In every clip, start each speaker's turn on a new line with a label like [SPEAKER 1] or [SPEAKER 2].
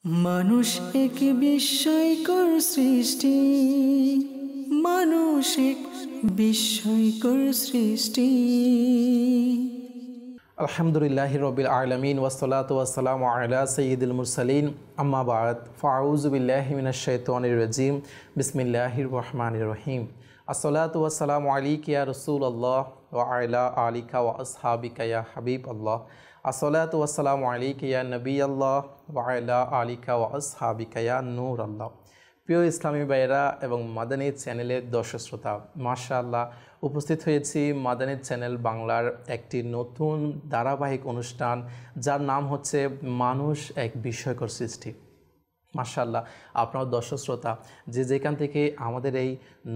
[SPEAKER 1] মানুষ এক বিস্ময়কর সৃষ্টি, মানুষ এক বিস্ময়কর সৃষ্টি।
[SPEAKER 2] আলহামদুলিল্লাহি রবিল আলামিন ওয়াসসালাতু ওয়াসসালামু আলা সাইয়্যিদিল মুরসালিন আম্মা বা'দ ফাআউযু বিল্লাহি মিনাশ শাইতানির রাজিম বিসমিল্লাহির রহমানির রহিম। আসসালাতু ওয়াসসালামু আলাইকা ইয়া রাসূলুল্লাহ ওয়া আলা আলিকা ওয়া আসহাবিকা ইয়া হাবিবাল্লাহ। আসসালাতু ওয়াসসালামু আলাইকা ইয়া নবিয়াল্লাহ ওয়া আলা আলিকা ওয়া আসহাবিকা ইয়া নূরাল্লাহ। প্রিয় ইসলামী ভাইয়েরা এবং মাদানী চ্যানেলের দর্শক শ্রোতা, মাশাআল্লাহ উপস্থিত হয়েছি মাদানী চ্যানেল বাংলার একটি নতুন ধারাবাহিক অনুষ্ঠান, যার নাম হচ্ছে মানুষ এক বিস্ময়কর সৃষ্টি। মাশাআল্লাহ, আপনার দর্শক শ্রোতা যে যেখান থেকে আমাদের এই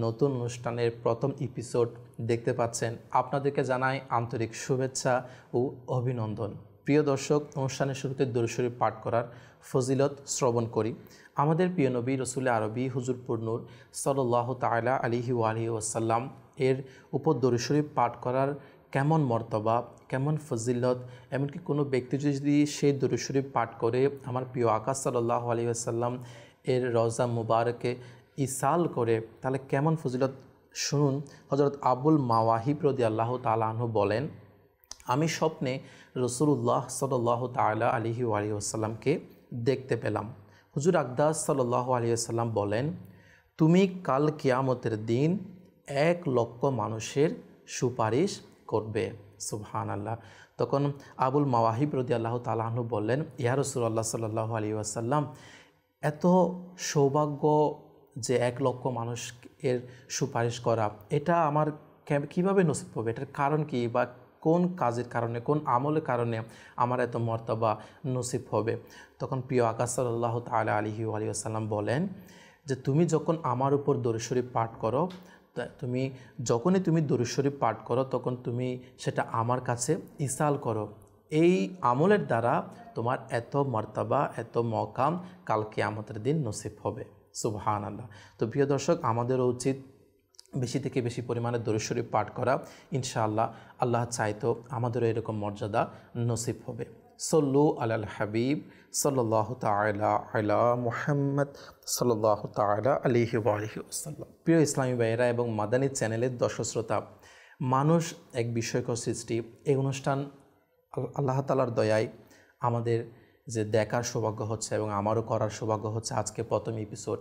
[SPEAKER 2] নতুন অনুষ্ঠানের প্রথম এপিসোড দেখতে পাচ্ছেন, আপনাদেরকে জানাই আন্তরিক শুভেচ্ছা ও অভিনন্দন। প্রিয় দর্শক, অনুষ্ঠানের শুরুতে দরুদ শরীফ পাঠ করার ফজিলত শ্রবণ করি। আমাদের প্রিয় নবী রসুল আরবি হুজুর নূর সাল্লাল্লাহু তাআলা আলাইহি ওয়া আলিহি ওয়াসাল্লাম এর উপর দরুদ শরীফ পাঠ করার কেমন মর্তবা, কেমন ফজিলত, এমনকি কোনো ব্যক্তি যদি সেই দরুদ শরীফ পাঠ করে আমার প্রিয় আকা সাল্লাল্লাহু আলাইহি ওয়াসাল্লাম এর রওজা মুবারকে ইসাল করে, তাহলে কেমন ফজিলত শুনুন। হযরত আবুল মাওয়াহিব রাদিয়াল্লাহু তাআলা আনহু বলেন, আমি স্বপ্নে রাসূলুল্লাহ সাল্লাল্লাহু তাআলা আলাইহি ওয়া আলিহি ওয়াসাল্লামকে দেখতে পেলাম। হুজুর আকদাস সাল্লাল্লাহু আলাইহি ওয়াসাল্লাম বলেন, তুমি কাল কিয়ামতের দিন 1,00,000 মানুষের সুপারিশ করবে। সুবহানাল্লাহ। তখন আবুল মাওয়াহিব রাদিয়াল্লাহু তাআলা আনহু বললেন, ইয়া রাসূলুল্লাহ সাল্লাল্লাহু আলাইহি ওয়াসাল্লাম, এত সৌভাগ্য যে 1,00,000 মানুষের সুপারিশ করা, এটা আমার কীভাবে নসিব হবে? এটার কারণ কি, বা কোন কাজের কারণে, কোন আমলের কারণে আমার এত মর্তবা নসিব হবে? তখন প্রিয় আকা সাল্লাল্লাহু তাআলা আলাইহি ওয়া আলিহি ওয়াসাল্লাম বলেন যে, তুমি যখন আমার উপর দরুদ শরীফ পাঠ করো, যখনই তুমি দরুদ শরীফ পাঠ করো, তখন তুমি সেটা আমার কাছে ইসাল করো। এই আমলের দ্বারা তোমার এত মর্তবা, এত মকাম কাল কিয়ামতের দিন নসিব হবে। সুবহানাল্লাহ। তো প্রিয় দর্শক, আমাদেরও উচিত বেশি থেকে বেশি পরিমাণে দরুদ শরীফ পাঠ করা। ইনশাআল্লাহ আল্লাহ চাইতো আমাদেরও এরকম মর্যাদা নসিব হবে। সল্লু আলাল হাবিব সাল্লাল্লাহু তাআলা আলা মুহাম্মদ সাল্লাল্লাহু তাআলা আলাইহি ওয়া আলিহি ওয়াসাল্লাম। প্রিয় ইসলামী ভাইয়েরা এবং মাদানী চ্যানেলের দর্শক শ্রোতা, মানুষ এক বিস্ময়কর সৃষ্টি, এই অনুষ্ঠান আল্লাহ তাআলার দয়ায় আমাদের যে দেখার সৌভাগ্য হচ্ছে এবং আমারও করার সৌভাগ্য হচ্ছে আজকে প্রথম এপিসোড।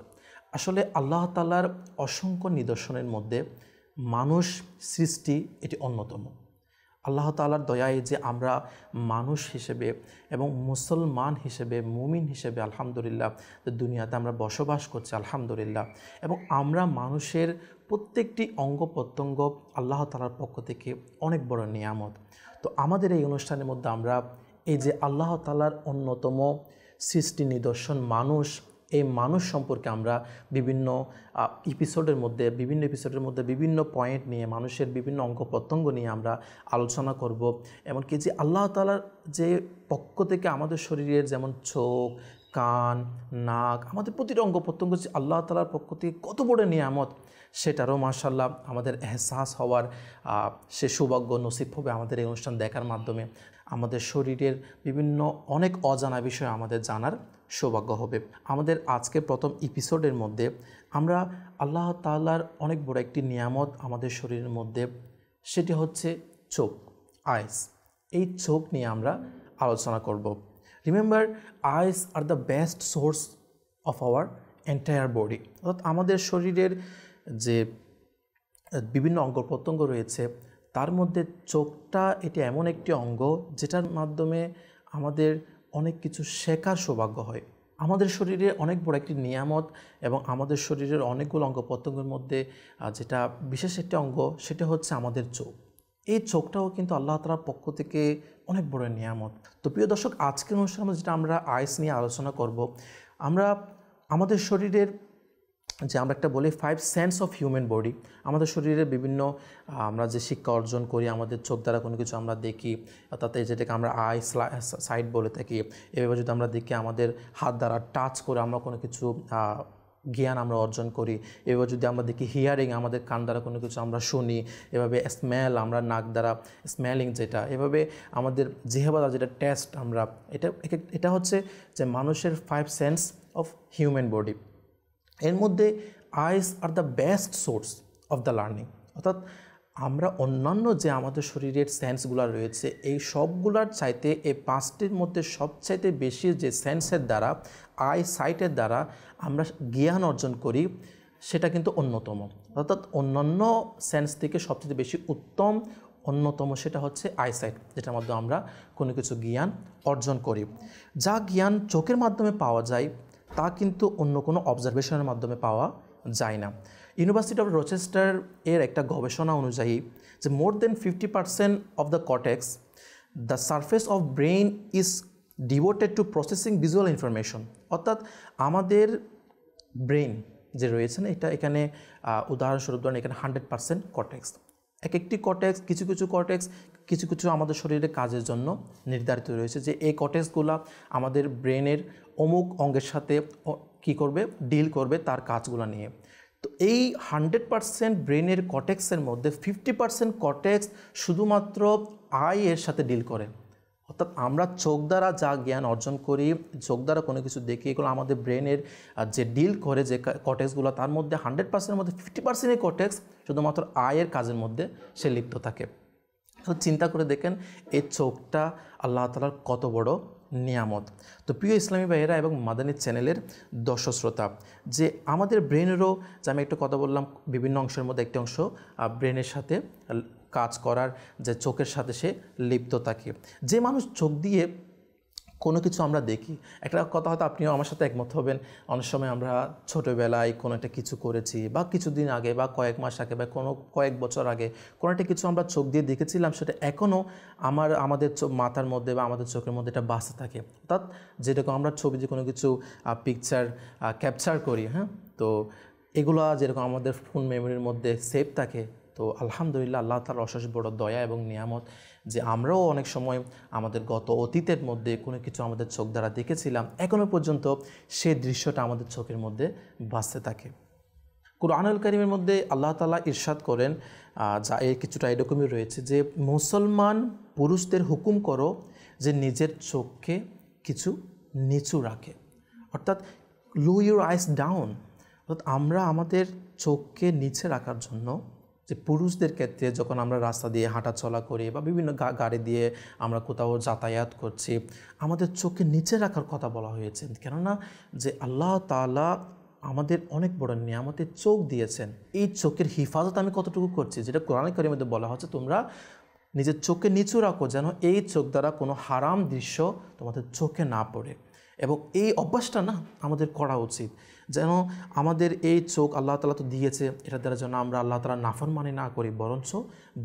[SPEAKER 2] আসলে আল্লাহ তাআলার অসংখ্য নিদর্শনের মধ্যে মানুষ সৃষ্টি এটি অন্যতম। আল্লাহ তাআলার দয়ায় যে আমরা মানুষ হিসেবে এবং মুসলমান হিসেবে, মুমিন হিসেবে আলহামদুলিল্লাহ দুনিয়াতে আমরা বসবাস করছি আলহামদুলিল্লাহ, এবং আমরা মানুষের প্রত্যেকটি অঙ্গ প্রত্যঙ্গ আল্লাহ তাআলার পক্ষ থেকে অনেক বড় নিয়ামত। তো আমাদের এই অনুষ্ঠানের মধ্যে আমরা এই যে আল্লাহ তাআলার অন্যতম সৃষ্টি নিদর্শন মানুষ, এই মানুষ সম্পর্কে আমরা বিভিন্ন এপিসোডের মধ্যে বিভিন্ন পয়েন্ট নিয়ে, মানুষের বিভিন্ন অঙ্গ প্রত্যঙ্গ নিয়ে আমরা আলোচনা করব। এমনকি যে আল্লাহ তাআলার যে পক্ষ থেকে আমাদের শরীরের যেমন চোখ, কান, নাক, আমাদের প্রতিটা অঙ্গ প্রত্যঙ্গ যে আল্লাহ তাআলার পক্ষ থেকে কত বড় নিয়ামত, সেটারও মাশাআল্লাহ আমাদের এহসাস হওয়ার সে সৌভাগ্য নসিব হবে আমাদের এই অনুষ্ঠান দেখার মাধ্যমে। আমাদের শরীরের বিভিন্ন অনেক অজানা বিষয় আমাদের জানার সৌভাগ্য হবে। আমাদের আজকের প্রথম এপিসোডের মধ্যে আমরা আল্লাহ তাআলার অনেক বড় একটি নিয়ামত আমাদের শরীরের মধ্যে, সেটি হচ্ছে চোখ, আইস। এই চোখ নিয়ে আমরা আলোচনা করব। Remember, eyes are the best source of our entire body. অর্থাৎ আমাদের শরীরের যে বিভিন্ন অঙ্গ প্রত্যঙ্গ রয়েছে, তার মধ্যে চোখটা এটি এমন একটি অঙ্গ যেটার মাধ্যমে আমাদের অনেক কিছু শেখার সৌভাগ্য হয়। আমাদের শরীরে অনেক বড় একটি নিয়ামত, এবং আমাদের শরীরের অনেকগুলো অঙ্গ প্রত্যঙ্গের মধ্যে যেটা বিশেষ একটি অঙ্গ, সেটা হচ্ছে আমাদের চোখ। এই চোখটাও কিন্তু আল্লাহ তাআলার পক্ষ থেকে অনেক বড় নিয়ামত। তো প্রিয় দর্শক, আজকের অনুষ্ঠানে যেটা আমরা আইস নিয়ে আলোচনা করব, আমরা আমাদের শরীরের যে আমরা একটা বলি 5 সেন্স অফ হিউম্যান বডি, আমাদের শরীরের বিভিন্ন আমরা যে শিক্ষা অর্জন করি, আমাদের চোখ দ্বারা কোনো কিছু আমরা দেখি, অর্থাৎ যেটাকে আমরা আই সাইট বলে থাকি। এভাবে যদি আমরা দেখি, আমাদের হাত দ্বারা টাচ করে আমরা কোনো কিছু জ্ঞান আমরা অর্জন করি। এভাবে যদি আমরা দেখি হিয়ারিং, আমাদের কান দ্বারা কোনো কিছু আমরা শুনি, এভাবে স্মেল, আমরা নাক দ্বারা স্মেলিং যেটা, এভাবে আমাদের জিহ্বা দ্বারা যেটা টেস্ট আমরা, এটা হচ্ছে যে মানুষের 5 সেন্স অফ হিউম্যান বডি। এর মধ্যে eyes are the best source of the learning, অর্থাৎ আমরা অন্যান্য যে আমাদের শরীরের সেন্সগুলো রয়েছে এই সবগুলার চাইতে এই 5টির মধ্যে সবচাইতে বেশি যে সেন্সের দ্বারা, আই সাইটের দ্বারা আমরা জ্ঞান অর্জন করি সেটা কিন্তু অন্যতম। অর্থাৎ অন্যান্য সেন্স থেকে সবচেয়ে বেশি উত্তম অন্যতম সেটা হচ্ছে আইসাইট, যেটার মাধ্যমে আমরা কোনো কিছু জ্ঞান অর্জন করি। যা জ্ঞান চোখের মাধ্যমে পাওয়া যায় তা কিন্তু অন্য কোনো অবজারভেশনের মাধ্যমে পাওয়া যায় না। ইউনিভার্সিটি অফ রোচেস্টার এর একটা গবেষণা অনুযায়ী যে মোর দেন 50% of the cortex, the surface of brain is devoted to processing visual information. অর্থাৎ আমাদের ব্রেইন যে রয়েছে না, এটা এখানে উদাহরণস্বরূপ ধরেন এখানে 100% কর্টেক্স। একটি কর্টেক্স, কিছু কর্টেক্স কিছু আমাদের শরীরের কাজের জন্য নির্ধারিত রয়েছে যে এই কর্টেক্সগুলো আমাদের ব্রেনের অমুক অঙ্গের সাথে কী করবে, ডিল করবে তার কাজগুলো নিয়ে। তো এই 100% ব্রেনের কর্টেক্সের মধ্যে 50% কর্টেক্স শুধুমাত্র আই এর সাথে ডিল করে। অর্থাৎ আমরা চোখ দ্বারা যা জ্ঞান অর্জন করি, চোখ দ্বারা কোনো কিছু দেখি, এগুলো আমাদের ব্রেনের যে ডিল করে যে কর্টেক্সগুলো, তার মধ্যে 100%-এর মধ্যে 50%-এই কর্টেক্স শুধুমাত্র আয়ের কাজের মধ্যে সে লিপ্ত থাকে। তো চিন্তা করে দেখেন এই চোখটা আল্লাহ তাআলার কত বড় নিয়ামত। তো প্রিয় ইসলামী ভাইয়েরা এবং মাদানী চ্যানেলের দর্শক শ্রোতা, যে আমাদের ব্রেনেরও, যে আমি একটা কথা বললাম, বিভিন্ন অংশের মধ্যে একটি অংশ ব্রেনের সাথে কাজ করার, যে চোখের সাথে সে লিপ্ত থাকে। যে মানুষ চোখ দিয়ে কোনো কিছু আমরা দেখি, একটা কথা হয়তো আপনিও আমার সাথে একমত হবেন, অনেক সময় আমরা ছোটোবেলায় কোনো একটা কিছু করেছি বা কিছুদিন আগে বা কয়েক মাস আগে বা কয়েক বছর আগে কোনো একটা কিছু আমরা চোখ দিয়ে দেখেছিলাম, সেটা এখনও আমাদের মাথার মধ্যে বা আমাদের চোখের মধ্যে এটা বাসে থাকে। অর্থাৎ যেরকম আমরা ছবি যে কোনো কিছু পিকচার ক্যাপচার করি, হ্যাঁ, তো এগুলো যেরকম আমাদের ফোন মেমোরির মধ্যে সেভ থাকে। তো আলহামদুলিল্লাহ, আল্লাহ তাআলার অশেষ বড় দয়া এবং নিয়ামত যে আমরাও অনেক সময় আমাদের গত অতীতের মধ্যে কোনো কিছু আমাদের চোখ দ্বারা দেখেছিলাম, এখনও পর্যন্ত সেই দৃশ্যটা আমাদের চোখের মধ্যে বাসতে থাকে। কুরআনুল কারীমের মধ্যে আল্লাহ তাআলা ইরশাদ করেন, যা এর কিছুটা এরকমই রয়েছে, যে মুসলমান পুরুষদের হুকুম করো যে নিজের চোখকে কিছু নিচু রাখে, অর্থাৎ লো ইউর আইস ডাউন। অর্থাৎ আমরা আমাদের চোখকে নিচে রাখার জন্য, যে পুরুষদের ক্ষেত্রে যখন আমরা রাস্তা দিয়ে হাঁটা চলা করি বা বিভিন্ন গাড়ি দিয়ে আমরা কোথাও যাতায়াত করছি, আমাদের চোখকে নিচে রাখার কথা বলা হয়েছে। কেননা যে আল্লাহ তাআলা আমাদের অনেক বড় নিয়ামতের চোখ দিয়েছেন, এই চোখের হিফাজত আমি কতটুকু করছি, যেটা কোরআন কারীমের মধ্যে বলা হচ্ছে তোমরা নিজের চোখকে নিচু রাখো যেন এই চোখ দ্বারা কোনো হারাম দৃশ্য তোমাদের চোখে না পড়ে। এবং এই অভ্যাসটা না আমাদের করা উচিত, যেন আমাদের এই চোখ আল্লাহ তাআলা তো দিয়েছে, এটা দ্বারা যেন আমরা আল্লাহ তাআলার নাফরমানি না করি, বরঞ্চ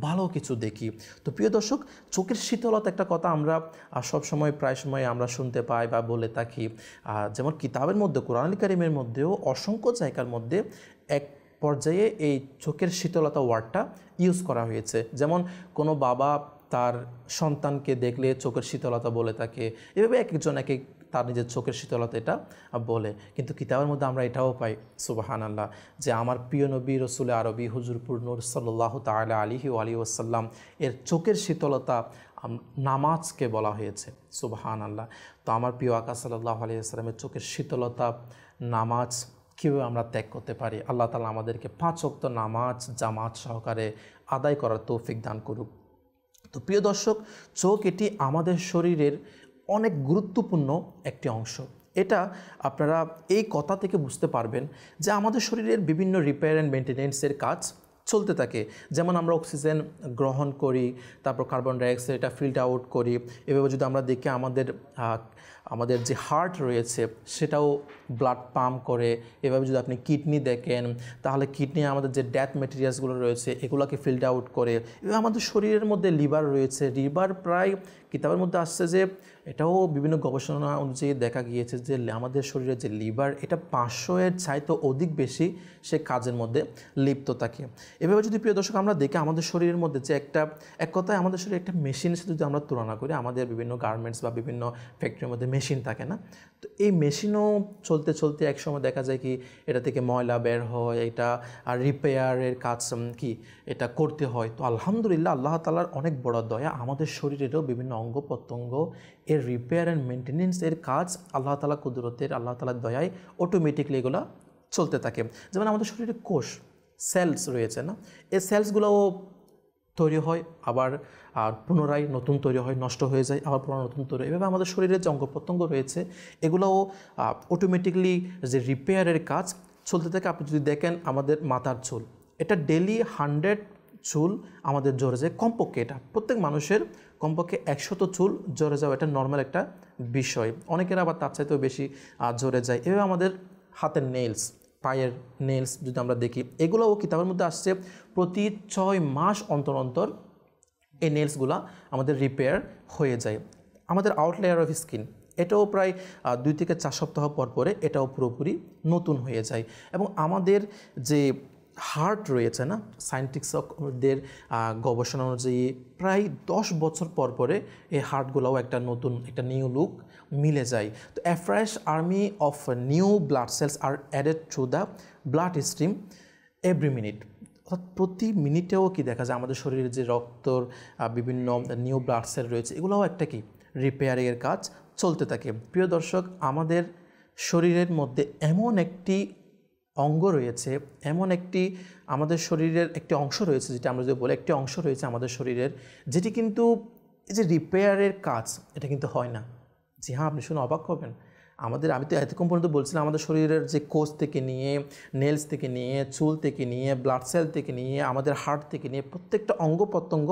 [SPEAKER 2] ভালো কিছু দেখি। তো প্রিয় দর্শক, চোখের শীতলতা একটা কথা আমরা সবসময় প্রায় সময় আমরা শুনতে পাই বা বলে থাকি, যেমন কিতাবের মধ্যে কোরআনুল কারীমের মধ্যেও অসংখ্য জায়গার মধ্যে এক পর্যায়ে এই চোখের শীতলতা ওয়ার্ডটা ইউজ করা হয়েছে। যেমন কোনো বাবা তার সন্তানকে দেখলে চোখের শীতলতা বলে থাকে, এভাবে এক একজন এক এক তার নিজের চোখের শীতলতা এটা বলে। কিন্তু কিতাবের মধ্যে আমরা এটাও পাই, সুবহানাল্লাহ, যে আমার প্রিয় নবী রসুল আরবি হুজুরপুর নূর সাল্লাল্লাহু তাআলা আলাইহি ওয়াসাল্লাম এর চোখের শীতলতা নামাজকে বলা হয়েছে, সুবহানাল্লাহ। তো আমার প্রিয় আকা সাল্লাল্লাহু আলাইহি ওয়াসাল্লামের চোখের শীতলতা নামাজ কীভাবে আমরা ত্যাগ করতে পারি? আল্লাহ তাআলা আমাদেরকে 5 ওয়াক্ত নামাজ জামাত সহকারে আদায় করার তৌফিক দান করুক। তো প্রিয় দর্শক, চোখ এটি আমাদের শরীরের অনেক গুরুত্বপূর্ণ একটি অংশ। এটা আপনারা এই কথা থেকে বুঝতে পারবেন যে আমাদের শরীরের বিভিন্ন রিপেয়ার অ্যান্ড মেনটেনেন্সের কাজ চলতে থাকে। যেমন আমরা অক্সিজেন গ্রহণ করি, তারপর কার্বন ডাইঅক্সাইড এটা ফিল্ড আউট করি। এভাবে যদি আমরা দেখি আমাদের যে হার্ট রয়েছে সেটাও ব্লাড পাম্প করে। এভাবে যদি আপনি কিডনি দেখেন, তাহলে কিডনি আমাদের যে ডেথ মেটেরিয়ালসগুলো রয়েছে এগুলোকে ফিল্ড আউট করে। এভাবে আমাদের শরীরের মধ্যে লিভার রয়েছে, লিভার প্রায় কিতাবের মধ্যে আসছে যে এটাও বিভিন্ন গবেষণা অনুযায়ী দেখা গিয়েছে যে আমাদের শরীরে যে লিভার এটা 500-এর চাইতে অধিক বেশি সে কাজের মধ্যে লিপ্ত থাকে। এভাবে যদি প্রিয় দর্শক আমরা দেখি আমাদের শরীরের মধ্যে যে এক কথায় আমাদের শরীরে একটা মেশিনের সাথে যদি আমরা তুলনা করি, আমাদের বিভিন্ন গার্মেন্টস বা বিভিন্ন ফ্যাক্টরির মধ্যে মেশিন থাকে না, তো এই মেশিনও চলতে চলতে একসময় দেখা যায় কি এটা থেকে ময়লা বের হয়, এটা রিপেয়ারের কাজ কি এটা করতে হয়। তো আলহামদুলিল্লাহ আল্লাহ তাআলার অনেক বড় দয়া, আমাদের শরীরেরও বিভিন্ন অঙ্গ প্রত্যঙ্গ এর রিপেয়ার অ্যান্ড মেনটেনেন্স এর কাজ আল্লাহ তাআলা কুদরতের আল্লাহ তাআলার দয়ায় অটোমেটিকলি এগুলো চলতে থাকে। যেমন আমাদের শরীরে কোষ সেলস রয়েছে না, এই সেলসগুলোও তৈরি হয়, আবার পুনরায় নতুন তৈরি হয়, নষ্ট হয়ে যায়, আবার পুনরায় নতুন তৈরি হয়। এভাবে আমাদের শরীরের যে অঙ্গ প্রত্যঙ্গ রয়েছে এগুলোও অটোমেটিকলি যে রিপেয়ারের কাজ চলতে থাকে। আপনি যদি দেখেন আমাদের মাথার চুল, এটা ডেলি 100 চুল আমাদের ঝরে যায় কমপক্ষে, এটা প্রত্যেক মানুষের কমপক্ষে 100 চুল ঝরে যাওয়া এটা নর্মাল একটা বিষয়, অনেকের আবার তার চাইতেও বেশি ঝরে যায়। এভাবে আমাদের হাতের নেইলস, পায়ের নেলস যদি আমরা দেখি, এগুলোও কিতাবের মধ্যে আসছে প্রতি 6 মাস অন্তর অন্তর এই নেলসগুলো আমাদের রিপেয়ার হয়ে যায়। আমাদের আউট লেয়ার অফ স্কিন এটাও প্রায় 2 থেকে 4 সপ্তাহ পর পরে এটাও পুরোপুরি নতুন হয়ে যায়। এবং আমাদের যে হার্ট রয়েছে না, সায়েন্টিস্টদের গবেষণা অনুযায়ী প্রায় 10 বছর পর পরে এই হার্টগুলোও একটা নতুন একটা নিউ লুক মিলে যায়। তো a fresh army of new blood cells are added to the blood stream every minute। অর্থাৎ প্রতি মিনিটেও কি দেখা যায় আমাদের শরীরে যে রক্তর বিভিন্ন নিউ ব্লাড সেল রয়েছে এগুলোও একটা কি রিপেয়ারিংয়ের কাজ চলতে থাকে। প্রিয় দর্শক, আমাদের শরীরের মধ্যে এমন একটি অঙ্গ রয়েছে, এমন একটি আমাদের শরীরের একটি অংশ রয়েছে, যেটা আমরা যদি বলি একটি অংশ রয়েছে আমাদের শরীরের, যেটি কিন্তু এই যে রিপেয়ারের কাজ এটা কিন্তু হয় না। জি হ্যাঁ, আপনি শুনে অবাক হবেন। আমি তো এতক্ষণ পর্যন্ত বলছিলাম আমাদের শরীরের যে কোষ থেকে নিয়ে, নেলস থেকে নিয়ে, চুল থেকে নিয়ে, ব্লাড সেল থেকে নিয়ে, আমাদের হার্ট থেকে নিয়ে প্রত্যেকটা অঙ্গ প্রত্যঙ্গ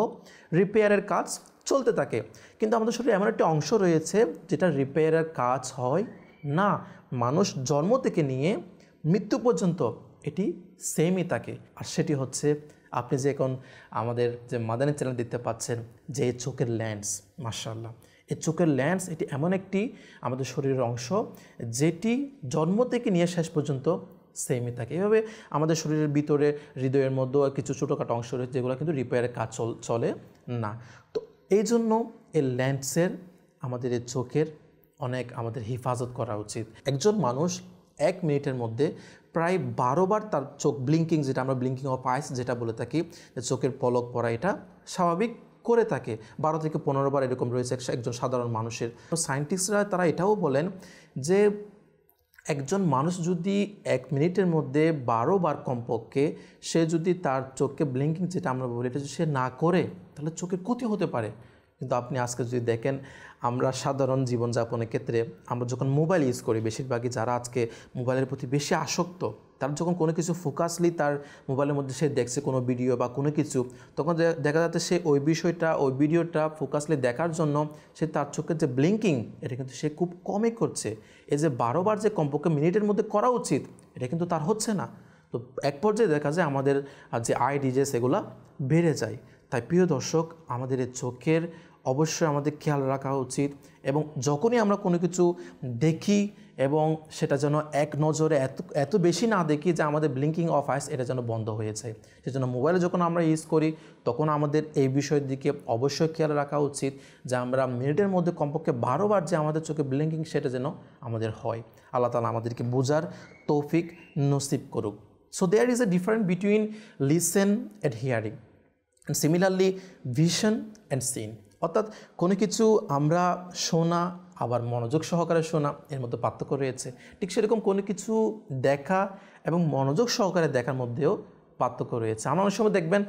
[SPEAKER 2] রিপেয়ারের কাজ চলতে থাকে। কিন্তু আমাদের শরীরে এমন একটা অংশ রয়েছে যেটা রিপেয়ারের কাজ হয় না। মানুষ জন্ম থেকে নিয়ে মৃত্যু পর্যন্ত এটি সেমই থাকে, আর সেটি হচ্ছে আপনি যে এখন আমাদের যে মাদানী চ্যানেল দেখতে পাচ্ছেন যে চোখের লেন্স, মাশাআল্লাহ, এই চোখের লেন্স এটি এমন একটি আমাদের শরীরের অংশ যেটি জন্ম থেকে নিয়ে শেষ পর্যন্ত সেমই থাকে। এভাবে আমাদের শরীরের ভিতরে হৃদয়ের মধ্যেও কিছু ছোটোখাটো অংশ রয়েছে যেগুলো কিন্তু রিপেয়ারের কাজ চলে না। তো এই জন্য এই লেন্সের আমাদের এই চোখের অনেক আমাদের হেফাজত করা উচিত। একজন মানুষ 1 মিনিটের মধ্যে প্রায় 12 বার তার চোখ ব্লিঙ্কিং, যেটা আমরা ব্লিঙ্কিং অফ আইস যেটা বলে থাকি, যে চোখের পলক পড়া, এটা স্বাভাবিক করে থাকে। 12 থেকে 15 বার এরকম রয়েছে একজন সাধারণ মানুষের। সায়েন্টিস্টরা তারা এটাও বলেন যে একজন মানুষ যদি 1 মিনিটের মধ্যে 12 বার কমপক্ষে সে যদি তার চোখকে ব্লিঙ্কিং যেটা আমরা বলি এটা যদি সে না করে তাহলে চোখের ক্ষতি হতে পারে। কিন্তু আপনি আজকে যদি দেখেন আমরা সাধারণ জীবনযাপনের ক্ষেত্রে আমরা যখন মোবাইল ইউজ করি, বেশিরভাগই যারা আজকে মোবাইলের প্রতি বেশি আসক্ত, তার যখন কোনো কিছু ফোকাসলি তার মোবাইলের মধ্যে সে দেখছে কোনো ভিডিও বা কোনো কিছু, তখন দেখা যাচ্ছে সে ওই বিষয়টা ওই ভিডিওটা ফোকাসলি দেখার জন্য সে তার চোখের যে ব্লিঙ্কিং এটা কিন্তু সে খুব কমই করছে। এই যে 12 বার যে কমপক্ষে মিনিটের মধ্যে করা উচিত এটা কিন্তু তার হচ্ছে না। তো এক পর্যায়ে দেখা যায় আমাদের যে আই ডিজে সেগুলো বেড়ে যায়। তাই প্রিয় দর্শক, আমাদের এই চোখের অবশ্যই আমাদের খেয়াল রাখা উচিত, এবং যখনই আমরা কোনো কিছু দেখি এবং সেটা যেন এক নজরে এত বেশি না দেখি যে আমাদের ব্লিঙ্কিং অফ আইস এটা যেন বন্ধ হয়ে যায়। সেজন্য মোবাইলে যখন আমরা ইউজ করি তখন আমাদের এই বিষয়ের দিকে অবশ্যই খেয়াল রাখা উচিত যে আমরা মিনিটের মধ্যে কমপক্ষে 12 বার যে আমাদের চোখে ব্লিঙ্কিং সেটা যেন আমাদের হয়। আল্লাহ তাআলা আমাদেরকে বোঝার তৌফিক নসিব করুক। So there is a difference between listen and hearing and similarly vision and seen. অর্থাৎ কোনো কিছু আমরা শোনা আবার মনোযোগ সহকারে শোনা, এর মধ্যে পার্থক্য রয়েছে। ঠিক সেরকম কোনো কিছু দেখা এবং মনোযোগ সহকারে দেখার মধ্যেও পার্থক্য রয়েছে। আমরা অনেক সময় দেখবেন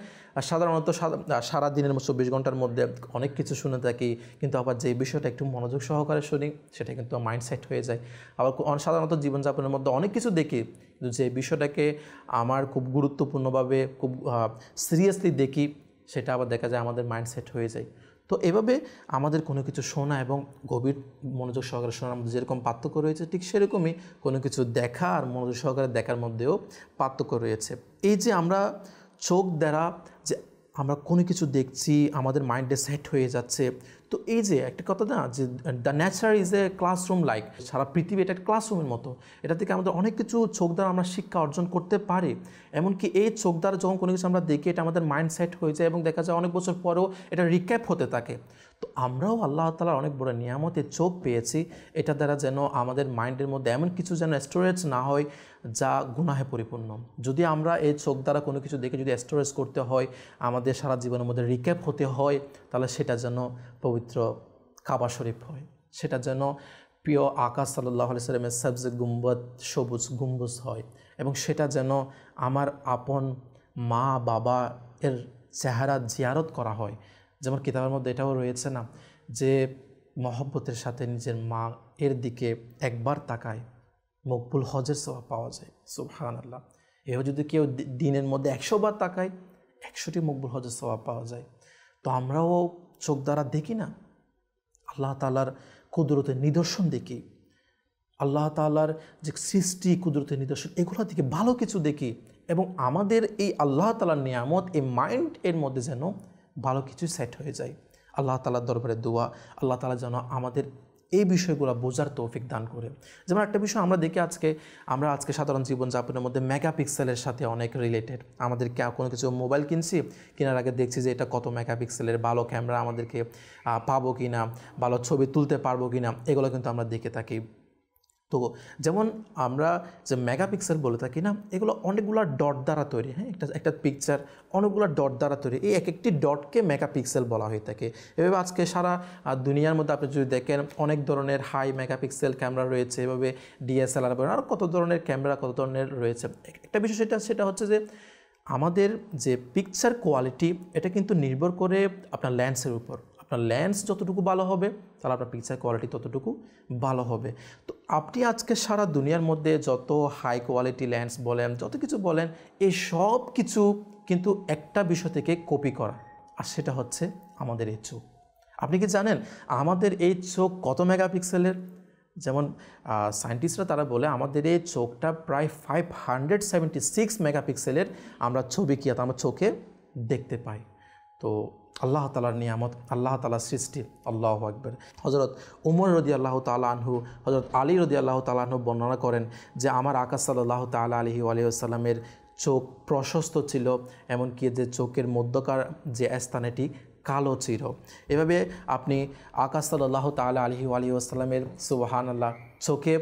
[SPEAKER 2] সাধারণত সারা দিনের 24 ঘন্টার মধ্যে অনেক কিছু শুনে থাকি, কিন্তু আবার যে বিষয়টা একটু মনোযোগ সহকারে শুনি সেটা কিন্তু মাইন্ডসেট হয়ে যায়। আবার সাধারণত জীবনযাপনের মধ্যে অনেক কিছু দেখি, কিন্তু যে বিষয়টাকে আমার খুব গুরুত্বপূর্ণভাবে খুব সিরিয়াসলি দেখি সেটা আবার দেখা যায় আমাদের মাইন্ডসেট হয়ে যায়। তো এভাবে আমাদের কোনো কিছু শোনা এবং গভীর মনোযোগ সহকারে শোনার মধ্যে যেরকম পার্থক্য রয়েছে, ঠিক সেরকমই কোনো কিছু দেখা আর মনোযোগ সহকারে দেখার মধ্যেও পার্থক্য রয়েছে। এই যে আমরা চোখ দ্বারা যে আমরা কোনো কিছু দেখছি আমাদের মাইন্ডে সেট হয়ে যাচ্ছে, তো এই যে একটা কথা না যে the nature is a classroom like, সারা পৃথিবী এটা একটা ক্লাসরুমের মতো। এটা থেকে আমাদের অনেক কিছু চোখ দ্বারা আমরা শিক্ষা অর্জন করতে পারি। এমনকি এই চোখ দ্বারা যখন কোনো কিছু আমরা দেখি এটা আমাদের মাইন্ডসেট হয়ে যায় এবং দেখা যায় অনেক বছর পরেও এটা রিক্যাপ হতে থাকে। তো আমরাও আল্লাহ তাআলার অনেক বড় নিয়ামতে চোখ পেয়েছি, এটা দ্বারা যেন আমাদের মাইন্ডের মধ্যে এমন কিছু যেন স্টোরেজ না হয় যা গুনাহে পরিপূর্ণ। যদি আমরা এই চোখ দ্বারা কোনো কিছু দেখে যদি স্টোরেজ করতে হয়, আমাদের সারা জীবনের মধ্যে রিক্যাপ হতে হয়, তাহলে সেটা যেন পবিত্র কাবা শরীফ হয়, সেটা যেন প্রিয় আকা সাল্লাল্লাহু আলাইহি সাল্লামের সবজে গুম্বদ সবুজ গম্বুজ হয়, এবং সেটা যেন আমার আপন মা বাবা এর চেহারা জিয়ারত করা হয়। যেমন কিতাবের মধ্যে এটাও রয়েছে না যে মহব্বতের সাথে নিজের মা এর দিকে একবার তাকায় মকবুল হজের সওয়াব পাওয়া যায়। সুবহানাল্লাহ। এও যদি কেউ দিনের মধ্যে 100 বার তাকায় 100টি মকবুল হজের সওয়াব পাওয়া যায়। তো আমরাও চোখ দ্বারা দেখি না, আল্লাহ তাআলার কুদরতের নিদর্শন দেখি, আল্লাহ তাআলার যে সৃষ্টি কুদরতের নিদর্শন এগুলো থেকে ভালো কিছু দেখি, এবং আমাদের এই আল্লাহ তাআলার নিয়ামত এই মাইন্ড এর মধ্যে যেন ভালো কিছু সেট হয়ে যায়। আল্লাহ তাআলার দরবারে দোয়া, আল্লাহ তাআলা যেন আমাদের এই বিষয়গুলো বোঝার তৌফিক দান করে। যেমন একটা বিষয় আমরা দেখি আমরা আজকে সাধারণ জীবনযাপনের মধ্যে মেগাপিক্সেলের সাথে অনেক রিলেটেড। আমাদের কোনো কিছু মোবাইল কিনছি, কেনার আগে দেখছি যে এটা কত মেগাপিক্সেলের, ভালো ক্যামেরা আমাদেরকে পাবো কি না, ভালো ছবি তুলতে পারবো কি না, এগুলো কিন্তু আমরা দেখে থাকি। তো যেমন আমরা যে মেগাপিক্সেল বলে থাকি না, এগুলো অনেকগুলো ডট দ্বারা তৈরি। হ্যাঁ, একটা পিকচার অনেকগুলো ডট দ্বারা তৈরি, এই এক একটি ডটকে মেগাপিক্সেল বলা হয়ে থাকে। এভাবে আজকে সারা দুনিয়ার মধ্যে আপনি যদি দেখেন অনেক ধরনের হাই মেগাপিক্সেল ক্যামেরা রয়েছে, এভাবে ডিএসএলআর আর কত ধরনের ক্যামেরা কত ধরনের রয়েছে। একটা বিষয় সেটা হচ্ছে যে আমাদের যে পিকচার কোয়ালিটি এটা কিন্তু নির্ভর করে আপনার লেন্সের উপর। আপনার লেন্স যতটুকু ভালো হবে তাহলে আপনার পিকচার কোয়ালিটি ততটুকু ভালো হবে। তো আপনি আজকে সারা দুনিয়ার মধ্যে যত হাই কোয়ালিটি লেন্স বলেন, যত কিছু বলেন, এই সব কিছু কিন্তু একটা বিষয় থেকে কপি করা, আর সেটা হচ্ছে আমাদের এই চোখ। আপনি কি জানেন আমাদের এই চোখ কত মেগাপিক্সেলের? যেমন সায়েন্টিস্টরা তারা বলে আমাদের এই চোখটা প্রায় 576 মেগাপিক্সেলের আমরা ছবি কি আমরা চোখে দেখতে পাই। তো আল্লাহ তাআলার নিয়ামত, আল্লাহ তাআলার সৃষ্টি, আল্লাহু আকবার। হযরত উমর রাদিয়াল্লাহু তাআলা আনহু, হযরত আলী রাদিয়াল্লাহু তাআলা আনহু বর্ণনা করেন যে আমার আকা সাল্লাল্লাহু তাআলা আলাইহি ওয়াসাল্লামের চোখ প্রশস্ত ছিল, এমনকি যে চোখের মধ্যকার যে স্থানটি কালো ছিল। এভাবে আপনি আকা সাল্লাল্লাহু তাআলা আলাইহি ওয়াসাল্লামের সুবহানাল্লাহ চোখে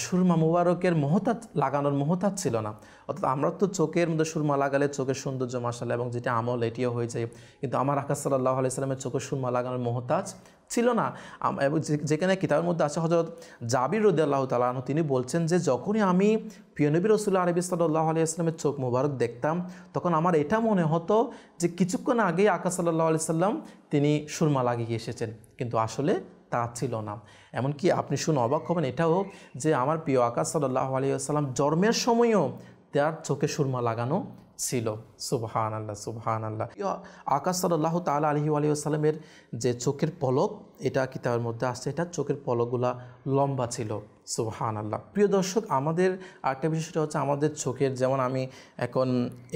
[SPEAKER 2] সুরমা মুবারকের মহতাজ লাগানোর মহতাজ ছিল না। অর্থাৎ আমরা তো চোখের মধ্যে সুরমা লাগালে চোখের সৌন্দর্য মাশাআল্লাহ এবং যেটা আমল এটিও হয়ে যায়, কিন্তু আমার আকা সাল্লাল্লাহু আলাইহি ওয়াসাল্লামের চোখে সুরমা লাগানোর মহতাজ ছিল না। এবং যেখানে কিতাবের মধ্যে আছে হযরত জাবির রাদিয়াল্লাহু তাআলা আনহু তিনি বলছেন যে যখনই আমি প্রিয় নবী রাসূলুল্লাহ আরবি সাল্লাল্লাহু আলাইহি ওয়াসাল্লামের চোখ মুবারক দেখতাম তখন আমার এটা মনে হতো যে কিছুক্ষণ আগেই আকা সাল্লাল্লাহু আলাইহি ওয়াসাল্লাম তিনি সুরমা লাগিয়ে এসেছেন, কিন্তু আসলে তা ছিল না। এমনকি আপনি শুনে অবাক হবেন এটাও যে আমার প্রিয় আকা সাল্লাল্লাহু আলাইহি ওয়াসাল্লাম জন্মের সময়ও তার চোখে সুরমা লাগানো ছিল। সুবহানাল্লাহ, সুবহানাল্লাহ। আকা সাল্লাল্লাহু তাআলা আলাইহি ওয়াসাল্লামের যে চোখের পলক, এটা কিতাবের মধ্যে আসছে, এটা চোখের পলকগুলা লম্বা ছিল। সুবহানাল্লাহ। প্রিয় দর্শক, আমাদের আরেকটা বিষয়টা হচ্ছে আমাদের চোখের, যেমন আমি এখন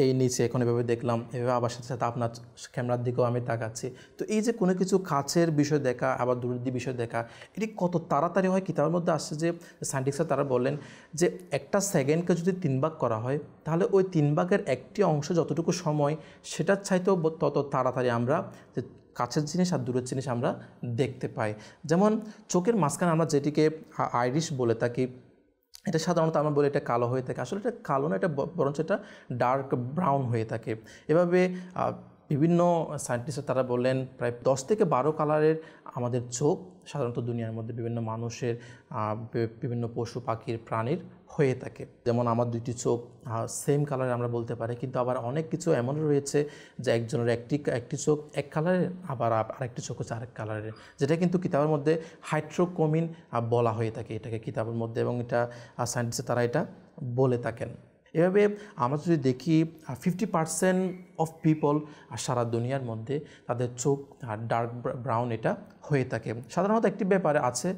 [SPEAKER 2] এই নিচে এখন এভাবে দেখলাম, এভাবে আবার সাথে সাথে আপনার ক্যামেরার দিকেও আমি তাকাচ্ছি। তো এই যে কোনো কিছু কাছের বিষয় দেখা আবার দূরের বিষয় দেখা, এটি কত তাড়াতাড়ি হয়। কিতাবের মধ্যে আসছে যে সায়েন্টিস্টরা তারা বললেন যে একটা সেকেন্ডকে যদি 3 ভাগ করা হয় তাহলে ওই 3 ভাগের একটি অংশ যতটুকু সময় সেটার চাইতেও তত তাড়াতাড়ি আমরা যে কাছের জিনিস আর দূরের জিনিস আমরা দেখতে পাই। যেমন চোখের মাঝখানে আমরা যেটিকে আইরিশ বলে থাকি, এটা সাধারণত আমরা বলি এটা কালো হয়ে থাকে, আসলে এটা কালো না, এটা বরঞ্চ এটা ডার্ক ব্রাউন হয়ে থাকে। এভাবে বিভিন্ন সায়েন্টিস্টরা তারা বললেন প্রায় 10 থেকে 12 কালারের আমাদের চোখ সাধারণত দুনিয়ার মধ্যে বিভিন্ন মানুষের, বিভিন্ন পশু পাখির, প্রাণীর হয়ে থাকে। যেমন আমার 2টি চোখ সেম কালারে আমরা বলতে পারি, কিন্তু আবার অনেক কিছু এমন রয়েছে যে একজনের একটি চোখ এক কালারের, আবার আরেকটি চোখ হচ্ছে আরেক কালারের, যেটা কিন্তু কিতাবের মধ্যে হাইড্রোকোমিন বলা হয়ে থাকে এটাকে কিতাবের মধ্যে, এবং এটা সায়েন্টিস্টরা তারা এটা বলে থাকেন। এভাবে আমরা যদি দেখি 50% অফ পিপল সারা দুনিয়ার মধ্যে তাদের চোখ ডার্ক ব্রাউন এটা হয়ে থাকে। সাধারণত একটি ব্যাপারে আছে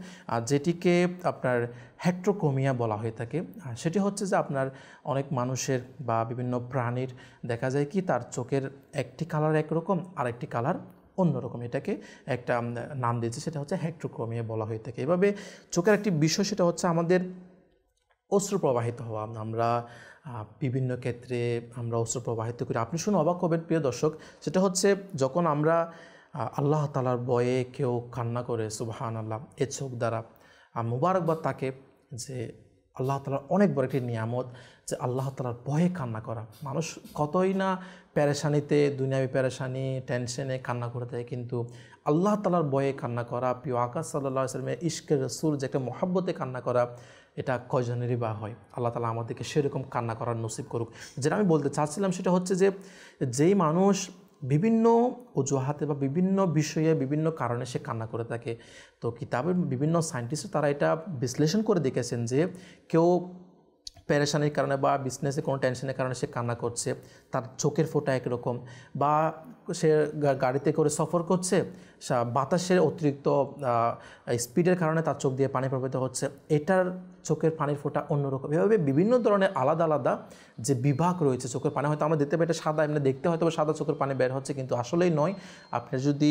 [SPEAKER 2] যেটিকে আপনার হেট্রোক্রোমিয়া বলা হয়ে থাকে। সেটি হচ্ছে যে আপনার অনেক মানুষের বা বিভিন্ন প্রাণীর দেখা যায় কি তার চোখের একটি কালার একরকম আর একটি কালার অন্যরকম, এটাকে একটা নাম দিয়েছে, সেটা হচ্ছে হেক্টোক্রোমিয়া বলা হয়ে থাকে। এভাবে চোখের একটি বিষয় সেটা হচ্ছে আমাদের অশ্রু প্রবাহিত হওয়া। আমরা বিভিন্ন ক্ষেত্রে আমরা অশ্রু প্রবাহিত করি। আপনি শুনে অবাক হবেন প্রিয় দর্শক, সেটা হচ্ছে যখন আমরা আল্লাহ তাআলার ভয়ে কেউ কান্না করে, সুবহানাল্লাহ, এ চোখ দ্বারা মুবারকবাদ তাকে, যে আল্লাহ তাআলার অনেক বড় একটি নিয়ামত যে আল্লাহ তাআলার ভয়ে কান্না করা। মানুষ কতই না পেরেশানিতে, দুনিয়াবি পেরেশানি, টেনশনে কান্না করে দেয়, কিন্তু আল্লাহ তাআলার ভয়ে কান্না করা, প্রিয় আকা সাল্লাল্লাহু আলাইহি ওয়াসাল্লামের ইশকের রাসূল যে একটা মহব্বতে কান্না করা, এটা কয়জনেরই বা হয়। আল্লাহ তাআলা আমাদেরকে সেরকম কান্না করার নসিব করুক। যেটা আমি বলতে চাচ্ছিলাম সেটা হচ্ছে যে যেই মানুষ বিভিন্ন অজুহাতে বা বিভিন্ন বিষয়ে বিভিন্ন কারণে সে কান্না করে থাকে, তো কিতাবের বিভিন্ন সায়েন্টিস্ট তারা এটা বিশ্লেষণ করে দেখেছেন যে কেউ পেরেশানির কারণে বা বিজনেসে কোনো টেনশনের কারণে সে কান্না করছে, তার চোখের ফোঁটা একরকম, বা সে গাড়িতে করে সফর করছে, বাতাসের অতিরিক্ত স্পিডের কারণে তার চোখ দিয়ে পানি প্রবাহিত হচ্ছে, এটার চোখের পানির ফোঁটা অন্যরকম। এভাবে বিভিন্ন ধরনের আলাদা আলাদা যে বিভাগ রয়েছে চোখের পানি, হয়তো আমরা দেখতে পাই এটা সাদা, এমনি দেখতে হয়তো সাদা চোখের পানি বের হচ্ছে, কিন্তু আসলেই নয়। আপনি যদি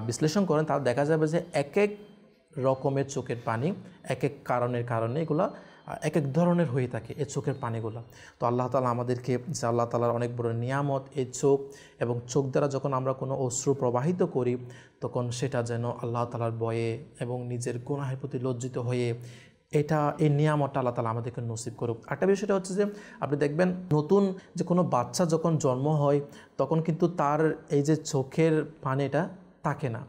[SPEAKER 2] বিশ্লেষণ করেন তাহলে দেখা যাবে যে এক এক রকমের চোখের পানি এক এক কারণে এগুলা এক এক ধরনের হয়ে থাকে এই চোখের পানিগুলো। তো আল্লাহ তাআলা আমাদেরকে, যে আল্লাহ তাআলার অনেক বড় নিয়ামত এই চোখ, এবং চোখ দ্বারা যখন আমরা কোনো অশ্রু প্রবাহিত করি তখন সেটা যেন আল্লাহ তাআলার ভয়ে এবং নিজের গুনাহের প্রতি লজ্জিত হয়ে এই নিয়ামতটা আল্লাহ তাআলা আমাদেরকে নসিব করুক। একটা বিষয়টা হচ্ছে যে আপনি দেখবেন নতুন যে কোনো বাচ্চা যখন জন্ম হয় তখন কিন্তু তার এই যে চোখের পানিটা থাকে না।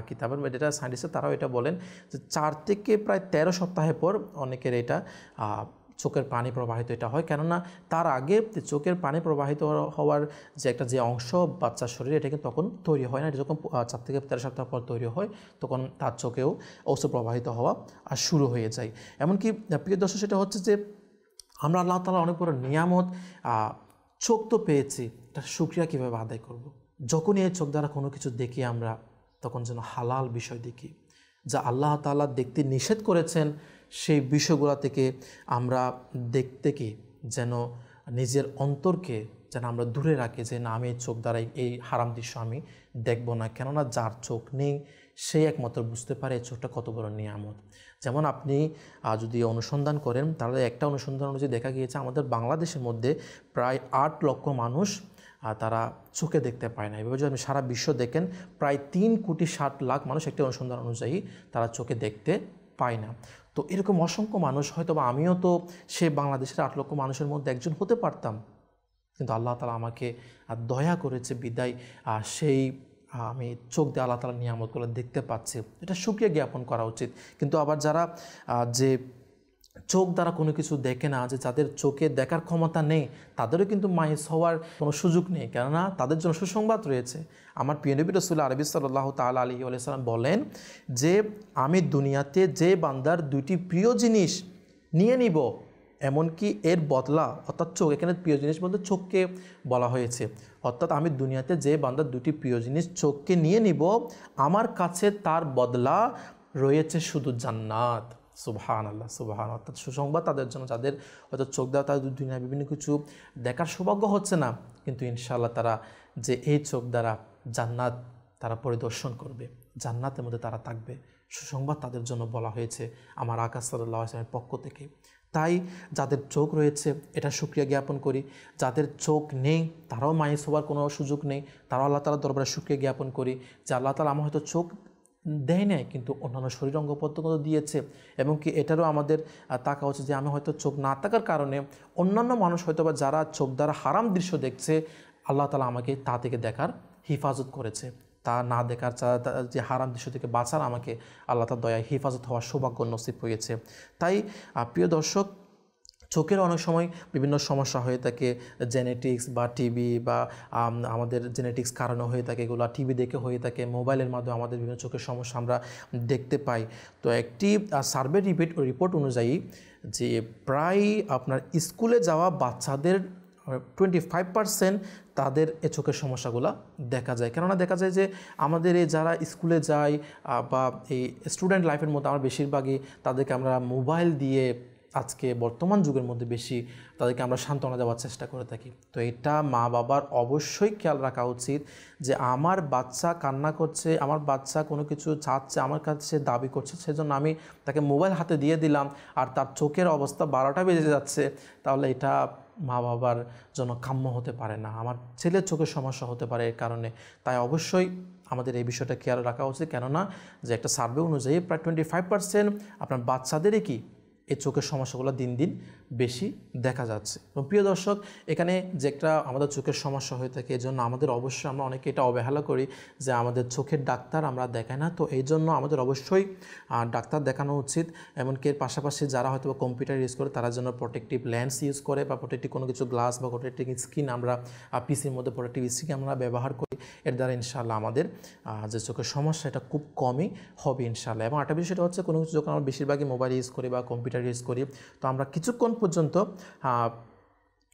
[SPEAKER 2] কিতাবের যেটা সায়েন্টিস্ট তারাও এটা বলেন যে 4 থেকে প্রায় 13 সপ্তাহের পর অনেকের এটা চোখের পানি প্রবাহিত এটা হয়, কেননা তার আগে চোখের পানি প্রবাহিত হওয়ার যে অংশ বাচ্চার শরীরে এটা কিন্তু তখন তৈরি হয় না। এটা যখন 4 থেকে 13 সপ্তাহ পর তৈরি হয় তখন তার চোখেও অশ্রু প্রবাহিত হওয়া শুরু হয়ে যায়। এমনকি প্রিয় দর্শক, সেটা হচ্ছে যে আমরা আল্লাহ তাআলা অনেক বড় নিয়ামত চোখ তো পেয়েছি, এটা শুকরিয়া কীভাবে আদায় করব। যখনই এই চোখ দ্বারা কোনো কিছু দেখি আমরা তখন যেন হালাল বিষয় দেখি, যা আল্লাহ তাআলা দেখতে নিষেধ করেছেন সেই বিষয়গুলো থেকে আমরা দেখতে কি যেন নিজের অন্তরকে যেন আমরা দূরে রাখি, যে না, আমি এই চোখ দ্বারা এই হারাম দৃশ্য আমি দেখব না। কেননা যার চোখ নেই সেই একমাত্র বুঝতে পারে এই চোখটা কত বড় নিয়ামত। যেমন আপনি যদি অনুসন্ধান করেন তাহলে একটা অনুসন্ধান অনুযায়ী দেখা গিয়েছে আমাদের বাংলাদেশের মধ্যে প্রায় 8 লক্ষ মানুষ তারা চোখে দেখতে পায় না। এভাবে যদি আপনি সারা বিশ্ব দেখেন প্রায় 3,60,00,000 মানুষ একটি অনুসন্ধান অনুযায়ী তারা চোখে দেখতে পায় না। তো এরকম অসংখ্য মানুষ, হয়তো বা আমিও তো সে বাংলাদেশের 8 লক্ষ মানুষের মধ্যে একজন হতে পারতাম, কিন্তু আল্লাহ তাআলা আমাকে দয়া করেছে বিদায় সেই আমি চোখ দিয়ে আল্লাহ তাআলার নিয়ামতগুলো দেখতে পাচ্ছি, এটা শুকরিয়া জ্ঞাপন করা উচিত। কিন্তু আবার যারা যে চোখ দ্বারা কোনো কিছু দেখে না, যে যাদের চোখে দেখার ক্ষমতা নেই, তাদেরও কিন্তু মাইস হওয়ার কোনো সুযোগ নেই, কেননা তাদের জন্য সুসংবাদ রয়েছে। আমার প্রিয় নবী রাসূল আরবি সাল্লাল্লাহু তাআলা আলাইহি ওয়া সাল্লাম বলেন যে আমি দুনিয়াতে যে বান্দার 2টি প্রিয় জিনিস নিয়ে নিব, এমনকি এর বদলা, অর্থাৎ চোখ, এখানে প্রিয় জিনিস বলতে চোখকে বলা হয়েছে, অর্থাৎ আমি দুনিয়াতে যে বান্দার 2টি প্রিয় জিনিস চোখকে নিয়ে নিব, আমার কাছে তার বদলা রয়েছে শুধু জান্নাত। সুবহানাল্লাহ, সুবহান। অর্থাৎ সুসংবাদ তাদের জন্য যাদের হয়তো চোখ দেওয়া তাদের দুনিয়ায় বিভিন্ন কিছু দেখার সৌভাগ্য হচ্ছে না, কিন্তু ইনশাআল্লাহ তারা যে এই চোখ দ্বারা জান্নাত তারা পরিদর্শন করবে, জান্নাতের মধ্যে তারা থাকবে, সুসংবাদ তাদের জন্য বলা হয়েছে আমার আকা সাল্লাল্লাহু আলাইহি ওয়াসাল্লামের পক্ষ থেকে। তাই যাদের চোখ রয়েছে এটা শুকরিয়া জ্ঞাপন করি, যাদের চোখ নেই তারাও মাইস হওয়ার কোনো সুযোগ নেই, তারাও আল্লাহ তাআলার দরবারে শুকরিয়া জ্ঞাপন করি যে আল্লাহ তাআলা আমার হয়তো চোখ দেয় নাই কিন্তু অন্যান্য শরীর অঙ্গ প্রত্যঙ্গ দিয়েছে, এবং কি এটারও আমাদের তাকা হচ্ছে যে আমি হয়তো চোখ না থাকার কারণে অন্যান্য মানুষ হয়তো বা যারা চোখ দ্বারা হারাম দৃশ্য দেখছে আল্লাহ তাআলা আমাকে তা থেকে দেখার হিফাজত করেছে, তা না দেখার যে হারাম দৃশ্য থেকে বাঁচার আমাকে আল্লাহ তাআলার দয়ায় হিফাজত হওয়ার সৌভাগ্য নসিব হয়েছে। তাই প্রিয় দর্শক, চোখের অনেক সময় বিভিন্ন সমস্যা হয়ে থাকে, জেনেটিক্স বা টিবি বা আমাদের জেনেটিক্স কারণে হয়ে থাকে, এগুলো টিভি দেখে হয়ে থাকে, মোবাইলের মাধ্যমে আমাদের বিভিন্ন চোখের সমস্যা আমরা দেখতে পাই। তো একটি সার্ভে রিপোর্ট অনুযায়ী যে প্রায় আপনার স্কুলে যাওয়া বাচ্চাদের 25% তাদের এ চোখের সমস্যাগুলো দেখা যায়। কেননা দেখা যায় যে আমাদের এই যারা স্কুলে যায় বা এই স্টুডেন্ট লাইফের মধ্যে আমরা বেশিরভাগই তাদেরকে আমরা মোবাইল দিয়ে আজকে বর্তমান যুগের মধ্যে বেশি তাদেরকে আমরা সান্ত্বনা দেওয়ার চেষ্টা করে থাকি। তো এটা মা বাবার অবশ্যই খেয়াল রাখা উচিত যে আমার বাচ্চা কান্না করছে, আমার বাচ্চা কোনো কিছু চাচ্ছে, আমার কাছে দাবি করছে, সেজন্য আমি তাকে মোবাইল হাতে দিয়ে দিলাম আর তার চোখের অবস্থা 12টা বেজে যাচ্ছে, তাহলে এটা মা বাবার জন্য কাম্য হতে পারে না। আমার ছেলের চোখের সমস্যা হতে পারে এর কারণে। তাই অবশ্যই আমাদের এই বিষয়টা খেয়াল রাখা উচিত, কেননা যে একটা সার্ভে অনুযায়ী প্রায় 25% আপনার বাচ্চাদেরই কি এই চোখের সমস্যাগুলো দিন দিন বেশি দেখা যাচ্ছে। এবং প্রিয় দর্শক, এখানে যে একটা আমাদের চোখের সমস্যা হয়ে থাকে, এই জন্য আমাদের অবশ্যই আমরা অনেকে এটা অবহেলা করি যে আমাদের চোখের ডাক্তার আমরা দেখাই না। তো এই জন্য আমাদের অবশ্যই ডাক্তার দেখানো উচিত। এমনকি এর পাশাপাশি যারা হয়তো কম্পিউটার ইউজ করে তারা যেন প্রোটেক্টিভ লেন্স ইউজ করে বা প্রোটেক্টিভ কোনো কিছু গ্লাস বা প্রোটেক্টিভ স্ক্রিন আমরা পিসির মধ্যে প্রোটেক্টিভ স্ক্রিন আমরা ব্যবহার করি। এর দ্বারা ইনশাআল্লাহ আমাদের যে চোখের সমস্যা এটা খুব কমই হবে ইনশাআল্লাহ। এবং একটা বিষয়টা হচ্ছে কোনো কিছু যখন আমরা বেশিরভাগই মোবাইল ইউজ করি বা কম্পিউটার ইউজ করি, তো আমরা কিছুক্ষণ পর্যন্ত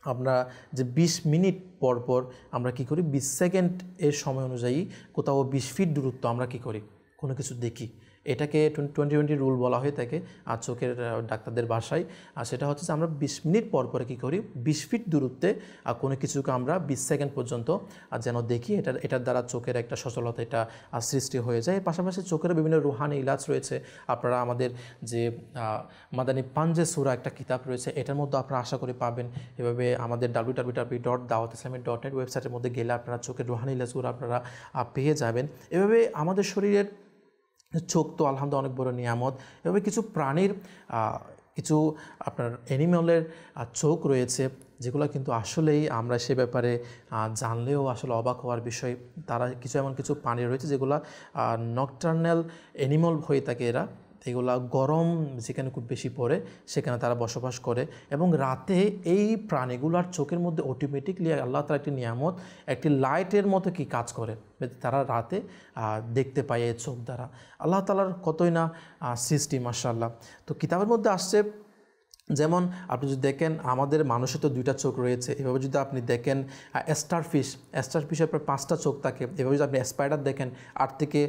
[SPEAKER 2] আমরা যে 20 মিনিট পর পর আমরা কী করি, 20 সেকেন্ড এর সময় অনুযায়ী কোথাও 20 ফিট দূরত্ব আমরা কী করি, কোনো কিছু দেখি। এটাকে 20-20 রুল বলা হয়ে থাকে আর চোখের ডাক্তারদের ভাষায়। আর সেটা হচ্ছে যে আমরা 20 মিনিট পর পরে কী করি, 20 ফিট দূরত্বে কোনো কিছুকে আমরা 20 সেকেন্ড পর্যন্ত যেন দেখি। এটার দ্বারা চোখের একটা সচলতা এটা সৃষ্টি হয়ে যায়। এর পাশাপাশি চোখের বিভিন্ন রুহানি ইলাজ রয়েছে। আপনারা আমাদের যে মাদানী পাঞ্জে সূরা একটা কিতাব রয়েছে, এটার মধ্যে আপনারা আশা করি পাবেন। এভাবে আমাদের www.dawatislami.net ওয়েবসাইটের মধ্যে গেলে আপনারা চোখের রুহানি ইলাজগুলো আপনারা পেয়ে যাবেন। এভাবে আমাদের শরীরের চোখ তো আলহামদুলিল্লাহ অনেক বড় নিয়ামত। এভাবে কিছু প্রাণীর কিছু আপনার অ্যানিমেলের চোখ রয়েছে যেগুলো কিন্তু আসলেই আমরা সে ব্যাপারে জানলেও আসলে অবাক হওয়ার বিষয়। তারা এমন কিছু প্রাণী রয়েছে যেগুলো নকটার্নাল অ্যানিমাল হয়ে থাকে। এগুলা গরম যেখানে খুব বেশি পড়ে সেখানে তারা বসবাস করে এবং রাতে এই প্রাণীগুলার চোখের মধ্যে অটোমেটিকলি আল্লাহ তাআলা একটি নিয়ামত, একটি লাইটের মতো কি কাজ করে, তারা রাতে দেখতে পায় এই চোখ দ্বারা। আল্লাহ তাআলার কতই না সৃষ্টি, মাশাআল্লাহ। তো কিতাবের মধ্যে আসছে, যেমন আপনি যদি দেখেন আমাদের মানুষের তো 2টা চোখ রয়েছে। এভাবে যদি আপনি দেখেন স্টারফিশের প্রায় 5টা চোখ থাকে। এভাবে যদি আপনি স্পাইডার দেখেন 8 থেকে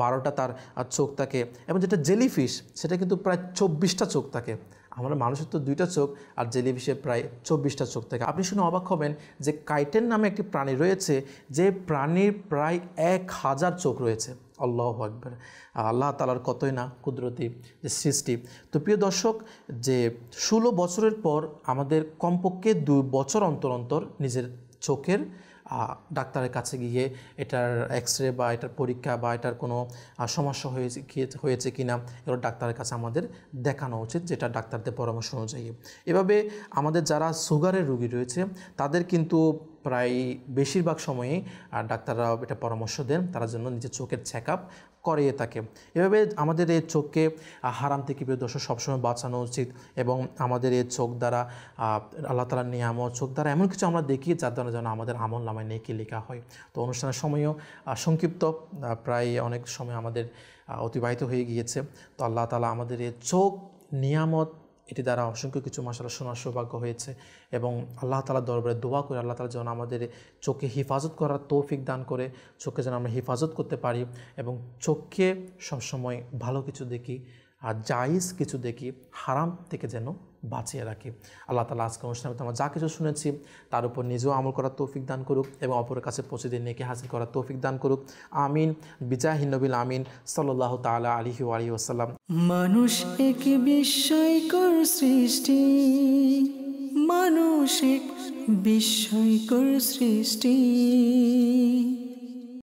[SPEAKER 2] 12টা তার চোখ থাকে। এবং যেটা জেলিফিশ সেটা কিন্তু প্রায় 24টা চোখ থাকে। আমরা মানুষের তো 2টা চোখ আর জেলিফিশের প্রায় 24টা চোখ থাকে। আপনি শুনে অবাক হবেন যে কাইটেন নামে একটি প্রাণী রয়েছে, যে প্রাণীর প্রায় 1000 চোখ রয়েছে। আল্লাহু আকবার, আল্লাহ তাআলার কতই না কুদরতি যে সৃষ্টি। তো প্রিয় দর্শক, যে 16 বছরের পর আমাদের কমপক্ষে 2 বছর অন্তর অন্তর নিজের চোখের ডাক্তারের কাছে গিয়ে এটার এক্সরে বা এটার পরীক্ষা বা এটার কোনো সমস্যা হয়েছে কিনা এগুলো ডাক্তারের কাছে আমাদের দেখানো উচিত, যেটা ডাক্তারদের পরামর্শ অনুযায়ী। এভাবে আমাদের যারা সুগারের রোগী রয়েছে তাদের কিন্তু প্রায় বেশিরভাগ সময়ই ডাক্তাররা এটা পরামর্শ দেন, তারা জন্য নিজের চোখের চেক আপ করিয়ে থাকে। এভাবে আমাদের এই চোখকে হারাম থেকে প্রিয় দর্শক সবসময় বাঁচানো উচিত। এবং আমাদের এই চোখ দ্বারা আল্লাহ তাআলার নিয়ামত, চোখ দ্বারা এমন কিছু আমরা দেখি যার দ্বারা যেন আমাদের আমল নামায় নেকি লেখা হয়। তো অনুষ্ঠানের সময়ও সংক্ষিপ্ত, প্রায় অনেক সময় আমাদের অতিবাহিত হয়ে গিয়েছে। তো আল্লাহ তাআলা আমাদের এই চোখ নিয়ামত এটি দ্বারা অসংখ্য কিছু মাশাআল্লাহ শোনার সৌভাগ্য হয়েছে। এবং আল্লাহ তাআলার দরবারে দোয়া করে আল্লাহ তাআলা যেন আমাদের চোখে হিফাজত করার তৌফিক দান করে, চোখকে যেন আমরা হিফাজত করতে পারি এবং চোখকে সবসময় ভালো কিছু দেখি আর জায়েজ কিছু দেখি, হারাম থেকে যেন বাঁচিয়ে রাখি। আল্লাহ তাআলা আজকের অনুষ্ঠানে আমরা যা কিছু শুনেছি তার উপর নিজেও আমল করার তৌফিক দান করুক এবং অপরের কাছে পৌঁছে দিয়ে নেকি হাসিল করার তৌফিক দান করুক। আমিন বিজাহিন নবিল আমিন সাল্লাল্লাহু তাআলা আলাইহি ওয়াসাল্লাম।
[SPEAKER 1] মানুষ এক বিস্ময়কর সৃষ্টি, মানুষ এক বিস্ময়কর সৃষ্টি।